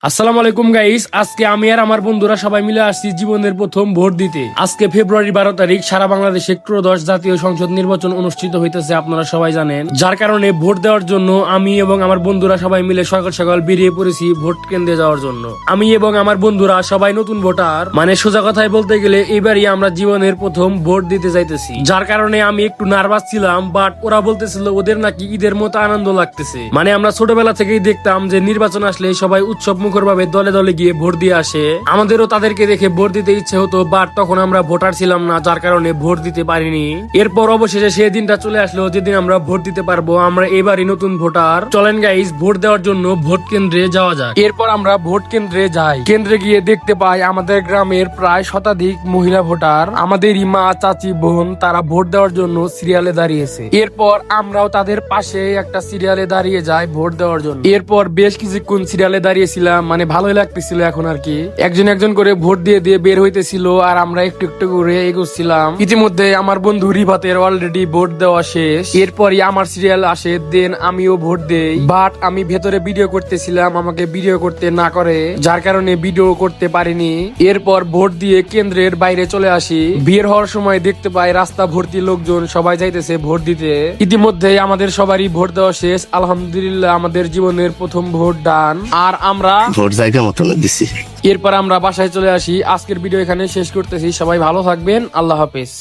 আসসালামু আলাইকুম গাইস, আজকে আমি আর আমার বন্ধুরা সবাই মিলে আসছি জীবনের প্রথম ভোট দিতে। আজকে ফেব্রুয়ারি 12 তারিখ সারা বাংলাদেশে ত্রয়োদশ জাতীয় সংসদ নির্বাচন অনুষ্ঠিত হইতেছে, আপনারা সবাই জানেন। যার কারণে ভোট দেওয়ার জন্য আমি এবং আমার বন্ধুরা সবাই মিলে সকাল সকাল বেরিয়ে পড়েছি ভোট কেন্দ্রে যাওয়ার জন্য। আমি এবং আমার বন্ধুরা সবাই নতুন ভোটার, মানে সোজা কথায় বলতে গেলে এবারই আমরা জীবনের প্রথম ভোট দিতে যাইতেছি। যার কারণে আমি একটু নার্ভাস ছিলাম, বাট ওরা বলতেছিল ওদের নাকি ঈদের মতো আনন্দ লাগতেছে। মানে আমরা ছোটবেলা থেকেই দেখতাম যে নির্বাচন আসলে সবাই উৎসব মুখর ভাবে দলে দলে গিয়ে ভোট দিয়ে আসে। আমাদেরও তাদেরকে দেখে ভোট দিতে ইচ্ছে হতো, বাট তখন আমরা ভোটার ছিলাম না, যার কারণে ভোট দিতে পারিনি। এরপর অবশেষে সেই দিনটা চলে আসলো যেদিন আমরা ভোট দিতে পারবো। আমরা এবারই নতুন ভোটার। চলেন গাইস, ভোট দেওয়ার জন্য ভোট কেন্দ্রে যাওয়া যায়। এরপর আমরা ভোট কেন্দ্রে যাই। কেন্দ্রে গিয়ে দেখতে পাই আমাদের গ্রামের প্রায় শতাধিক মহিলা ভোটার, আমাদের মা, চাচি, বোন, তারা ভোট দেওয়ার জন্য সিরিয়ালে দাঁড়িয়েছে। এরপর আমরাও তাদের পাশে একটা সিরিয়ালে দাঁড়িয়ে যাই ভোট দেওয়ার জন্য। এরপর বেশ কিছুক্ষণ সিরিয়ালে দাঁড়িয়েছিলাম, মানে ভালোই লাগতেছিল। এখন আর কি একজন একজন করে ভোট দিয়ে দিয়ে বের হইতেছিল, আর আমরা একটু একটু করে এগোচ্ছিলাম। ইতিমধ্যে আমার বন্ধু রিভাতের অলরেডি ভোট দেওয়া শেষ। এরপরই আমার সিরিয়াল আসে, দেন আমিও ভোট দেই। বাট আমি ভেতরে ভিডিও করতেছিলাম, আমাকে ভিডিও করতে না করে, যার কারণে ভিডিও করতে পারিনি। এরপর ভোট দিয়ে কেন্দ্রের বাইরে চলে আসি। বের হওয়ার সময় দেখতে পাই রাস্তা ভর্তি লোকজন, সবাই যাইতেছে ভোট দিতে। ইতিমধ্যে আমাদের সবারই ভোট দেওয়া শেষ। আলহামদুলিল্লাহ, আমাদের জীবনের প্রথম ভোট ডান। আর আমরা ভোট জায়গা মতো দিছি। এরপর আমরা বাসায় চলে আসি। আজকের ভিডিও এখানে শেষ করতেছি। সবাই ভালো থাকবেন, আল্লাহ হাফেজ।